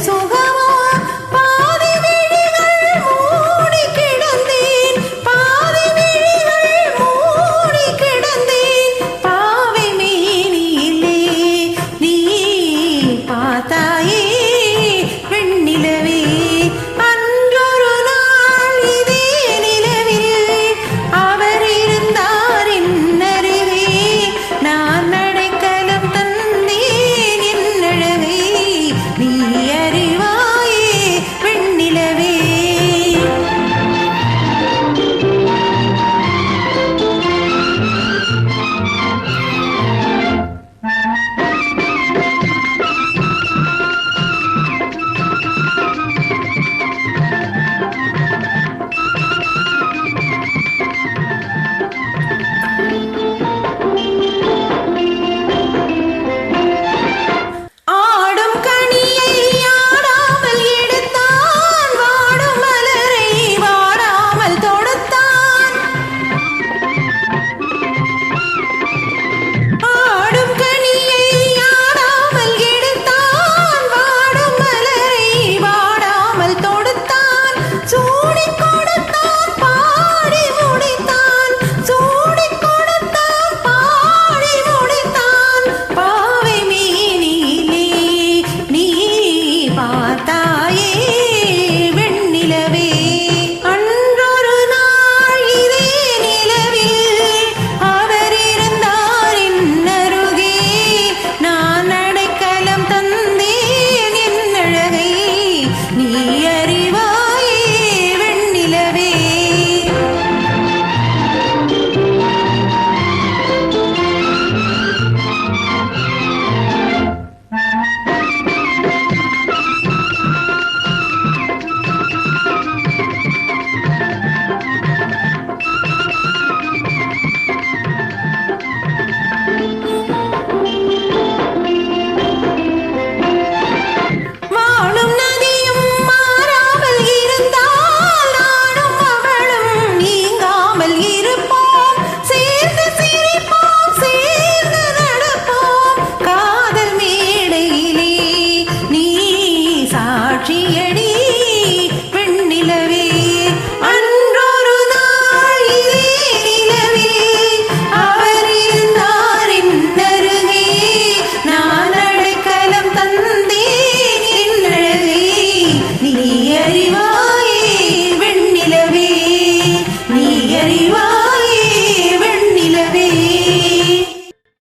சுகமோ பாதி விழிகள் மூடி கிடந்தேன் பாதி விழிகள் மூடி கிடந்தேன் பாவை மேனியிலே நீ பார்த்தாயே வெண்ணிலவே அன்றொரு நாள் இதே நிலவில் அவர் இருந்தார் என்னருகே நான் அடைக்கலம் தந்தேன் என் அழகை நீ அறிவாயே வெண்ணிலவே ஆடும் கனியை ஆடாமல் எடுத்தான் வாடும் மலரை வாடாமல் தொடுத்தான் ஆடும் கனியை ஆடாமல் எடுத்தான் வாடும் மலரை வாடாமல் தொடுத்தான் சூடிக் கொடுத்தான் பாடி முடித்தான் சூடிக் கொடுத்தான் பாடி முடித்தான் பாவை மேனிலே நீ பார்த்தா